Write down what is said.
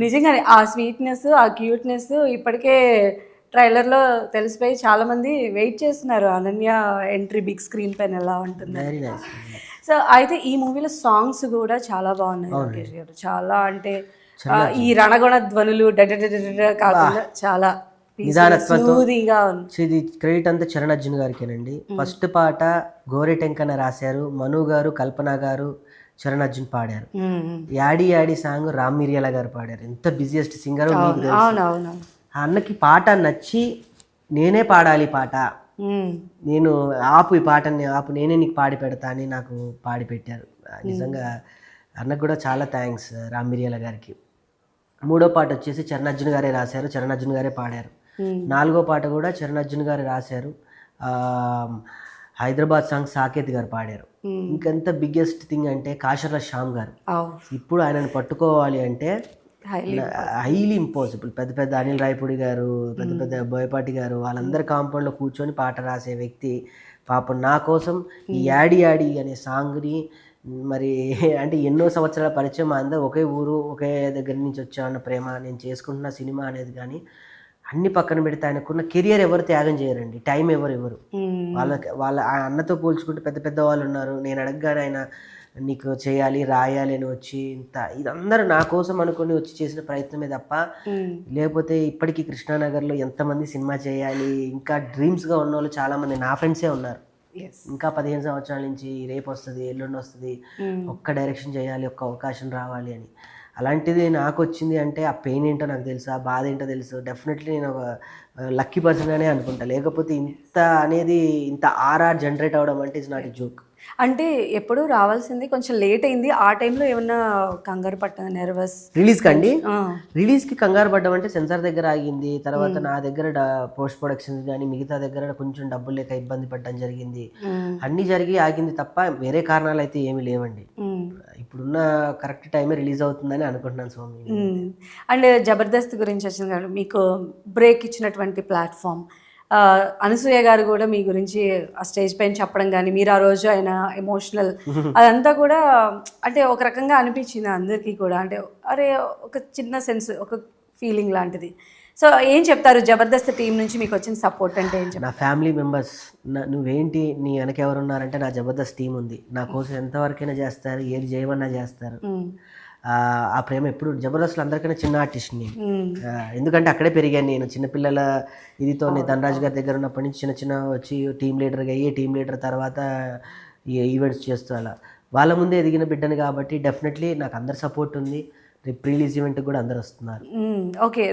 నిజంగానే ఆ స్వీట్నెస్, ఆ క్యూట్నెస్ ఇప్పటికే ట్రైలర్లో తెలిసిపోయి చాలా మంది వెయిట్ చేస్తున్నారు అనన్య ఎంట్రీ బిగ్ స్క్రీన్ పైన ఎలా ఉంటుంది. Very nice. సో అయితే ఈ మూవీలో సాంగ్స్ కూడా చాలా బాగున్నాయి రాకేష్ గారు. చాలా అంటే ఈ రణగొణ ధ్వనులు కాకుండా చాలా నిదానత్వంతో స్మూదీగా ఉంది. ఇది క్రెడిట్ అంతా చరణ్ అర్జున్ గారికేనండి. ఫస్ట్ పాట గోరెటెంకన రాశారు, మను గారు, కల్పన గారు, చరణ్ అర్జున్ పాడారు. యాడి యాడి సాంగ్ రామ్ మిరియాల గారు పాడారు. ఎంత బిజియెస్ట్ సింగర్ మీకు తెలుసు. అవునవును. ఆ అన్నకి పాట నచ్చి నేనే పాడాలి పాట, నేను ఆపు ఈ పాటని ఆపు, నేనే నీకు పాడి పెడతా అని నాకు పాడి పెట్టారు. నిజంగా అన్నకు కూడా చాలా థ్యాంక్స్ రామ్ మిరియాల గారికి. మూడో పాట వచ్చేసి చరణ్ అర్జున్ గారే రాశారు, చరణ్ అర్జున్ గారే పాడారు. నాలుగో పాట కూడా చరణ్ అర్జున్ గారు రాశారు. హైదరాబాద్ సాంగ్ సాకేత్ గారు పాడారు. ఇంకెంత బిగ్గెస్ట్ థింగ్ అంటే కాశర్ల శ్యామ్ గారు. ఇప్పుడు ఆయనను పట్టుకోవాలి అంటే హైలీ ఇంపాసిబుల్. పెద్ద పెద్ద అనిల్ రాయపూడి గారు, పెద్ద పెద్ద బోయపాటి గారు, వాళ్ళందరి కాంపౌండ్లో కూర్చొని పాట రాసే వ్యక్తి పాపం నా కోసం ఈ యాడి యాడి అనే సాంగ్ని మరి అంటే ఎన్నో సంవత్సరాల పరిచయం, అందరూ ఒకే ఊరు ఒకే దగ్గర నుంచి వచ్చామన్న ప్రేమ, నేను చేసుకుంటున్న సినిమా అనేది కానీ అన్ని పక్కన పెడితే ఆయనకున్న కెరియర్ ఎవరు త్యాగం చేయరండి. టైం ఎవరు వాళ్ళ అన్నతో పోల్చుకుంటే పెద్ద పెద్ద వాళ్ళు ఉన్నారు. నేను అడగగానే ఆయన నీకు చేయాలి రాయాలి అని వచ్చి ఇదందరూ నా కోసం అనుకుని వచ్చి చేసిన ప్రయత్నమే తప్ప, లేకపోతే ఇప్పటికీ కృష్ణానగర్లో ఎంతమంది సినిమా చేయాలి ఇంకా డ్రీమ్స్గా ఉన్న వాళ్ళు చాలామంది నా ఫ్రెండ్సే ఉన్నారు. ఇంకా 15 సంవత్సరాల నుంచి రేపు వస్తుంది ఎల్లుండి వస్తుంది, ఒక్క డైరెక్షన్ చేయాలి, ఒక్క అవకాశం రావాలి అని. అలాంటిది నాకు వచ్చింది అంటే ఆ పెయిన్ ఏంటో నాకు తెలుసు, ఆ బాధ ఏంటో తెలుసు. డెఫినెట్లీ నేను ఒక లక్కీ పర్సన్గానే అనుకుంటా. లేకపోతే ఇంత అనేది ఇంత ఆర్ఆర్ జనరేట్ అవ్వడం అంటే ఇట్స్ నాట్ ఎ జోక్. అంటే ఎప్పుడు రావాల్సింది కొంచెం లేట్ అయింది. ఆ టైంలో ఏమన్నా కంగారు పట్టిన నెర్వస్ రిలీజ్కి అండి? రిలీజ్కి కంగారు పడ్డం అంటే సెన్సార్ దగ్గర ఆగింది. తర్వాత నా దగ్గర పోస్ట్ ప్రొడక్షన్స్ కానీ మిగతా దగ్గర కొంచెం డబ్బులు లేక ఇబ్బంది పడడం జరిగింది. అన్నీ జరిగి ఆగింది తప్ప వేరే కారణాలు అయితే ఏమీ లేవండి. ఇప్పుడున్న కరెక్ట్ టైమే రిలీజ్ అవుతుందని అనుకుంటున్నాను స్వామి. అండ్ జబర్దస్త్ గురించి వచ్చింది కాబట్టి మీకు బ్రేక్ ఇచ్చినటువంటి ప్లాట్ఫామ్, అనసూయ గారు కూడా మీ గురించి ఆ స్టేజ్ పైన చెప్పడం కానీ, మీరు ఆ రోజు ఆయన ఎమోషనల్ అదంతా కూడా అంటే ఒక రకంగా అనిపించింది అందరికీ కూడా. అంటే అరే ఒక చిన్న సెన్స్, ఒక ఫీలింగ్ లాంటిది. సో ఏం చెప్తారు జబర్దస్త్ టీం నుంచి మీకు వచ్చిన సపోర్ట్ అంటే ఏం చెప్తారు? నా ఫ్యామిలీ మెంబర్స్, నువ్వేంటి నీ వెనక ఎవరు ఉన్నారంటే నా జబర్దస్త్ టీం ఉంది. నా కోసం ఎంతవరకైనా చేస్తారు, ఏది చేయమన్నా చేస్తారు. ఆ ప్రేమ ఎప్పుడు జబర్దస్త్లో అందరికైనా చిన్న ఆర్టిస్ట్ని, ఎందుకంటే అక్కడే పెరిగాను నేను. చిన్నపిల్లల ఇదితో ధనరాజ్ గారి దగ్గర ఉన్నప్పటి నుంచి చిన్న చిన్న వచ్చి టీమ్ లీడర్గా అయ్యి, టీమ్ లీడర్ తర్వాత ఈవెంట్స్ చేస్తూ అలా వాళ్ళ ముందే ఎదిగిన బిడ్డను కాబట్టి డెఫినెట్లీ నాకు అందరి సపోర్ట్ ఉంది. రేపు ప్రీ రిలీజ్ ఈవెంట్కి కూడా అందరు వస్తున్నారు. ఓకే.